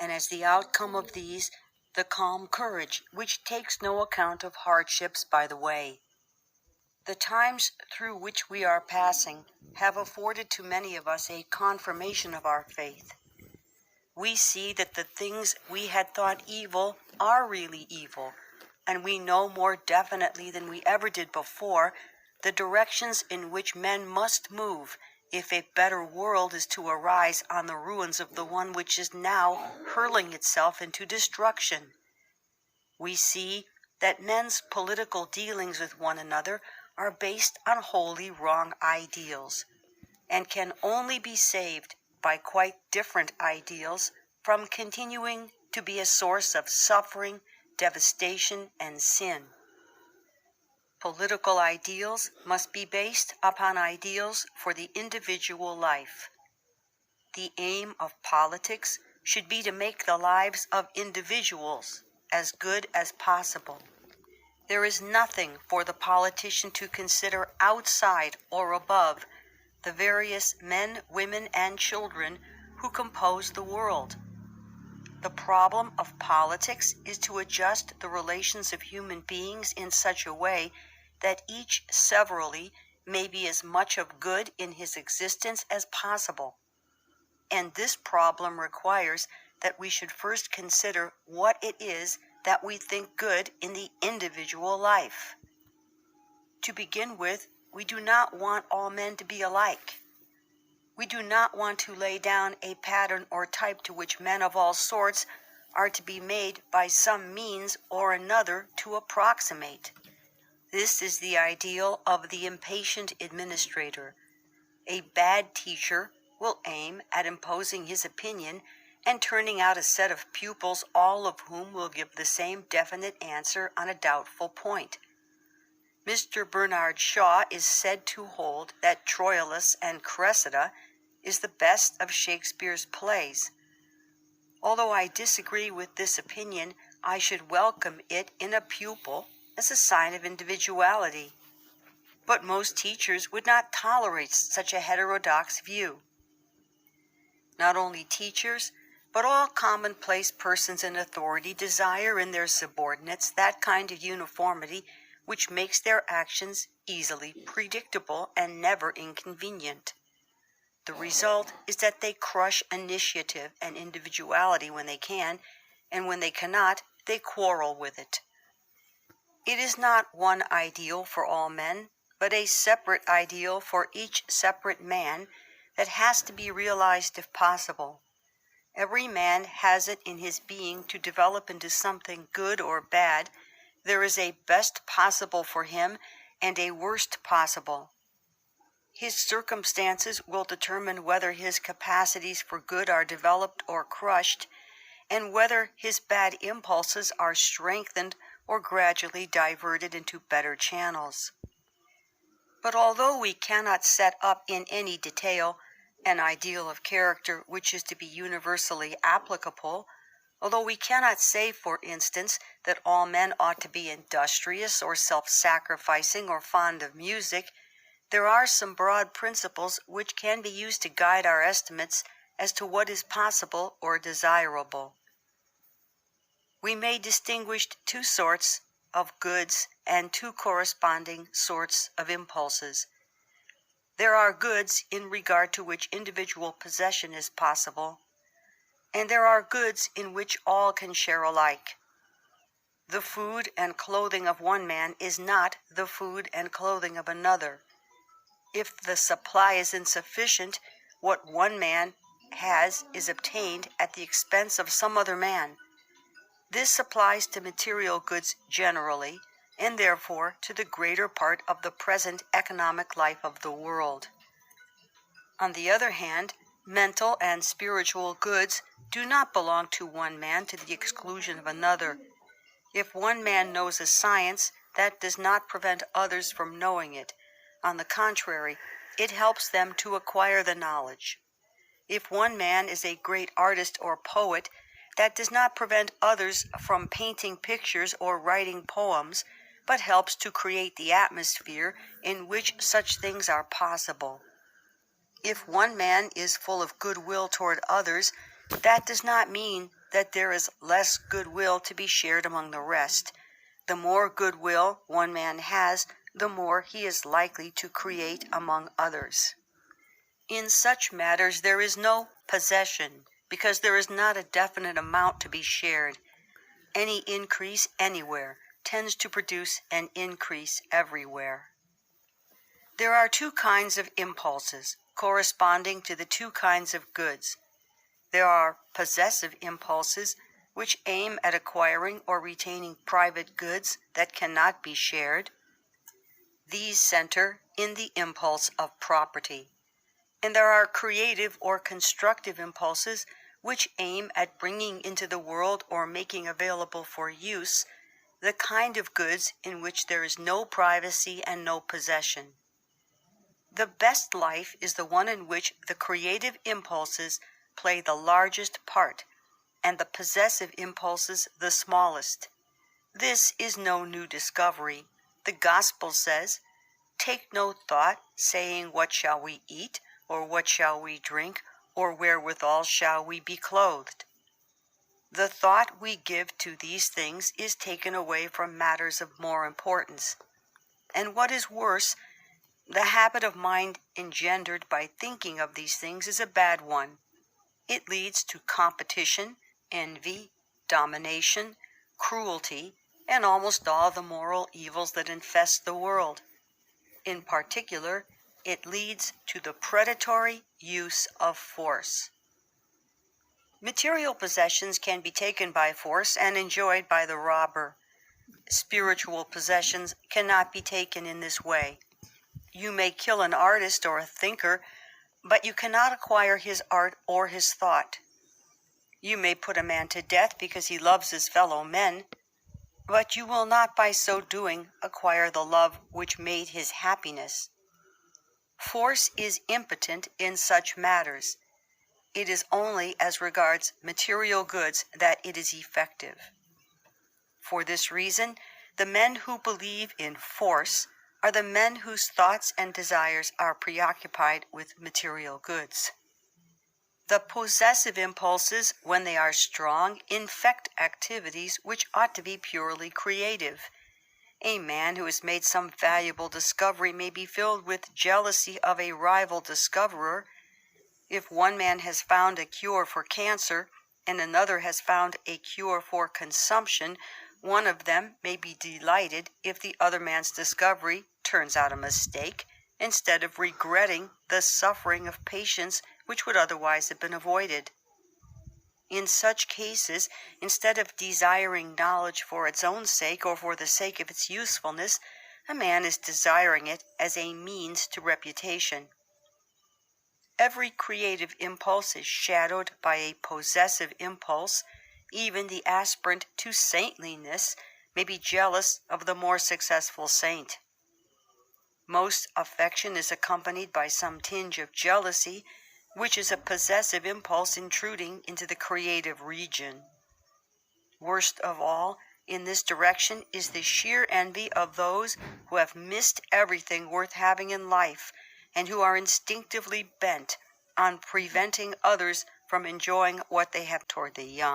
and as the outcome of these, the calm courage which takes no account of hardships by the way. The times through which we are passing have afforded to many of us a confirmation of our faith. We see that the things we had thought evil are really evil, and we know more definitely than we ever did before the directions in which men must move if a better world is to arise on the ruins of the one which is now hurling itself into destruction. We see that men's political dealings with one another are based on wholly wrong ideals, and can only be saved by quite different ideals from continuing to be a source of suffering, devastation, and sin. Political ideals must be based upon ideals for the individual life. The aim of politics should be to make the lives of individuals as good as possible. There is nothing for the politician to consider outside or above the various men, women, and children who compose the world. The problem of politics is to adjust the relations of human beings in such a way that each severally may be as much of good in his existence as possible. And this problem requires that we should first consider what it is that we think good in the individual life. To begin with, we do not want all men to be alike. We do not want to lay down a pattern or type to which men of all sorts are to be made by some means or another to approximate. This is the ideal of the impatient administrator. A bad teacher will aim at imposing his opinion and turning out a set of pupils, all of whom will give the same definite answer on a doubtful point. Mr. Bernard Shaw is said to hold that Troilus and Cressida is the best of Shakespeare's plays. Although I disagree with this opinion, I should welcome it in a pupil as a sign of individuality. But most teachers would not tolerate such a heterodox view. Not only teachers, but all commonplace persons in authority desire in their subordinates that kind of uniformity which makes their actions easily predictable and never inconvenient. The result is that they crush initiative and individuality when they can, and when they cannot, they quarrel with it. It is not one ideal for all men, but a separate ideal for each separate man that has to be realized if possible. Every man has it in his being to develop into something good or bad. There is a best possible for him and a worst possible. His circumstances will determine whether his capacities for good are developed or crushed, and whether his bad impulses are strengthened or gradually diverted into better channels. But although we cannot set up in any detail an ideal of character which is to be universally applicable, although we cannot say, for instance, that all men ought to be industrious or self-sacrificing or fond of music, there are some broad principles which can be used to guide our estimates as to what is possible or desirable. We may distinguish two sorts of goods and two corresponding sorts of impulses. There are goods in regard to which individual possession is possible, and there are goods in which all can share alike. The food and clothing of one man is not the food and clothing of another. If the supply is insufficient, what one man has is obtained at the expense of some other man. This applies to material goods generally, and therefore to the greater part of the present economic life of the world. On the other hand, mental and spiritual goods do not belong to one man to the exclusion of another. If one man knows a science, that does not prevent others from knowing it. On the contrary, it helps them to acquire the knowledge. If one man is a great artist or poet, that does not prevent others from painting pictures or writing poems, but helps to create the atmosphere in which such things are possible. If one man is full of goodwill toward others, that does not mean that there is less goodwill to be shared among the rest. The more goodwill one man has, the more he is likely to create among others. In such matters there is no possession, because there is not a definite amount to be shared. Any increase anywhere tends to produce an increase everywhere. There are two kinds of impulses, corresponding to the two kinds of goods. There are possessive impulses, which aim at acquiring or retaining private goods that cannot be shared. These center in the impulse of property. And there are creative or constructive impulses, which aim at bringing into the world or making available for use the kind of goods in which there is no privacy and no possession. The best life is the one in which the creative impulses play the largest part, and the possessive impulses the smallest. This is no new discovery. The Gospel says, "Take no thought, saying, what shall we eat, or what shall we drink, or wherewithal shall we be clothed?" The thought we give to these things is taken away from matters of more importance. And what is worse, the habit of mind engendered by thinking of these things is a bad one. It leads to competition, envy, domination, cruelty, and almost all the moral evils that infest the world. In particular, it leads to the predatory use of force. Material possessions can be taken by force and enjoyed by the robber. Spiritual possessions cannot be taken in this way. You may kill an artist or a thinker, but you cannot acquire his art or his thought. You may put a man to death because he loves his fellow men, but you will not by so doing acquire the love which made his happiness. Force is impotent in such matters. It is only as regards material goods that it is effective. For this reason, the men who believe in force are the men whose thoughts and desires are preoccupied with material goods. The possessive impulses, when they are strong, infect activities which ought to be purely creative. A man who has made some valuable discovery may be filled with jealousy of a rival discoverer. If one man has found a cure for cancer and another has found a cure for consumption, one of them may be delighted if the other man's discovery turns out a mistake, instead of regretting the suffering of patients which would otherwise have been avoided. In such cases, instead of desiring knowledge for its own sake or for the sake of its usefulness, a man is desiring it as a means to reputation. Every creative impulse is shadowed by a possessive impulse. Even the aspirant to saintliness may be jealous of the more successful saint. Most affection is accompanied by some tinge of jealousy, which is a possessive impulse intruding into the creative region. Worst of all, in this direction is the sheer envy of those who have missed everything worth having in life, and who are instinctively bent on preventing others from enjoying what they have toward the young.